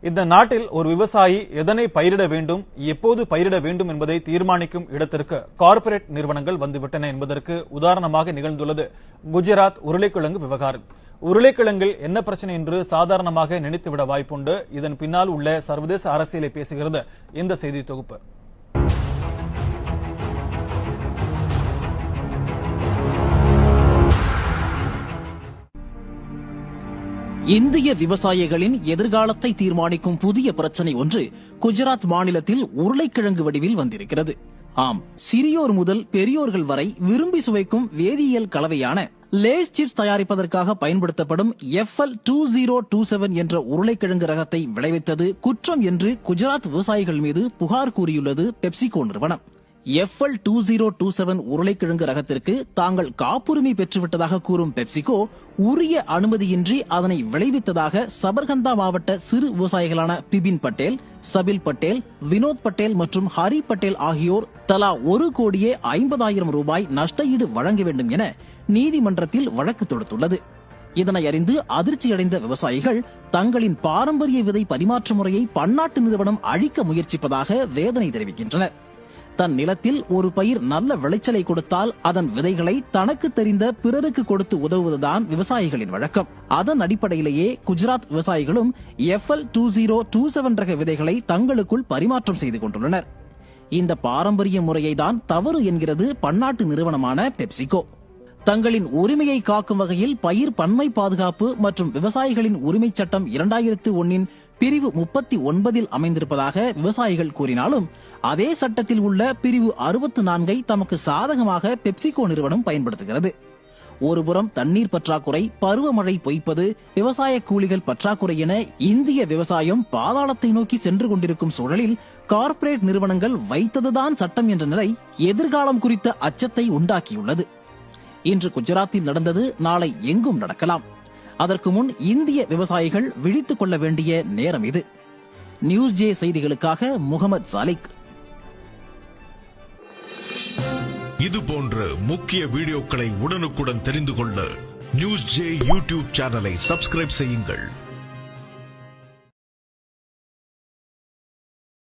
இந்த நாட்டில் ஒரு விவசாயி எதனை பயிரிட வேண்டும், எப்போது பயிரிட வேண்டும் என்பதை தீர்மானிக்கும் இடத்திற்கு கார்ப்பரேட் நிறுவனங்கள் வந்துவிட்டன என்பதற்கு உதாரணமாக நிகழ்ந்துள்ளது குஜராத் உருளைக்கிழங்கு விவகாரம். உருளைக்கிழங்கில் என்ன பிரச்சனை என்று சாதாரணமாக நினைத்துவிட வாய்ப்புண்டு. இதன் பின்னால் உள்ள சர்வதேச அரசியலை பேசுகிறது இந்த செய்தி தொகுப்பு. இந்திய விவசாயிகளின் எதிர்காலத்தை தீர்மானிக்கும் புதிய பிரச்சனை ஒன்று குஜராத் மாநிலத்தில் உருளைக்கிழங்கு வடிவில் வந்திருக்கிறது. ஆம், சிறியோர் முதல் பெரியோர்கள் வரை விரும்பி சுவைக்கும் வேதியியல் கலவையான லேஸ் சிப்ஸ் தயாரிப்பதற்காக பயன்படுத்தப்படும் FL2027 என்ற உருளைக்கிழங்கு ரகத்தை விளைவித்தது குற்றம் என்று குஜராத் விவசாயிகள் மீது புகார் கூறியுள்ளது பெப்சிகோ நிறுவனம். FL2027 உருளைக்கிழங்கு ரகத்திற்கு தாங்கள் காப்புரிமை பெற்றுவிட்டதாக கூறும் பெப்சிகோ உரிய அனுமதியின்றி அதனை விளைவித்ததாக சபர்கந்தா மாவட்ட சிறு விவசாயிகளான பிபின் பட்டேல், சபில் பட்டேல், வினோத் பட்டேல் மற்றும் ஹரி பட்டேல் ஆகியோர் தலா 1,50,00,000 ரூபாய் நஷ்டஈடு வழங்க வேண்டும் என நீதிமன்றத்தில் வழக்கு தொடுத்துள்ளது. இதனை அறிந்து அதிர்ச்சியடைந்த விவசாயிகள் தங்களின் பாரம்பரிய விதை பரிமாற்ற முறையை பன்னாட்டு நிறுவனம் அழிக்க முயற்சிப்பதாக வேதனை தெரிவிக்கின்றனர். தன் நிலத்தில் ஒரு பயிர் நல்ல விளைச்சலை கொடுத்தால் அதன் விதைகளை தனக்கு தெரிந்த பிறருக்கு கொடுத்து உதவுவதுதான் விவசாயிகளின் வழக்கம். அதன் அடிப்படையிலேயே குஜராத் விவசாயிகளும் FL2027 ரக விதைகளை தங்களுக்குள் பரிமாற்றம் செய்து கொண்டுள்ளனர். இந்த பாரம்பரிய முறையை தான் தவறு என்கிறது பன்னாட்டு நிறுவனமான பெப்சிகோ. தங்களின் உரிமையை காக்கும் வகையில் பயிர் பன்மை பாதுகாப்பு மற்றும் விவசாயிகளின் உரிமை சட்டம் 2001 பிரிவு 39 அமைந்திருப்பதாக விவசாயிகள் கூறினாலும் அதே சட்டத்தில் உள்ள பிரிவு 64 தமக்கு சாதகமாக பெப்சிகோ நிறுவனம் பயன்படுத்துகிறது. ஒருபுறம் தண்ணீர் பற்றாக்குறை, பருவமழை பொய்ப்பது, விவசாய கூலிகள் பற்றாக்குறை என இந்திய விவசாயம் பாதாளத்தை நோக்கி சென்று கொண்டிருக்கும் சூழலில் கார்ப்பரேட் நிறுவனங்கள் வைத்ததுதான் சட்டம் என்ற நிலை எதிர்காலம் குறித்த அச்சத்தை உண்டாக்கியுள்ளது. இன்று குஜராத்தில் நடந்தது நாளை எங்கும் நடக்கலாம். அதற்கு முன் இந்திய விவசாயிகள் விழித்துக் கொள்ள வேண்டிய நேரம் இது. நியூஸ் ஜே செய்திகளுக்காக முகமது சாலிக். இது போன்ற முக்கிய வீடியோக்களை உடனுக்குடன் தெரிந்து கொள்ள நியூஸ் ஜே யூடியூப் சேனலை சப்ஸ்கிரைப் செய்யுங்கள்.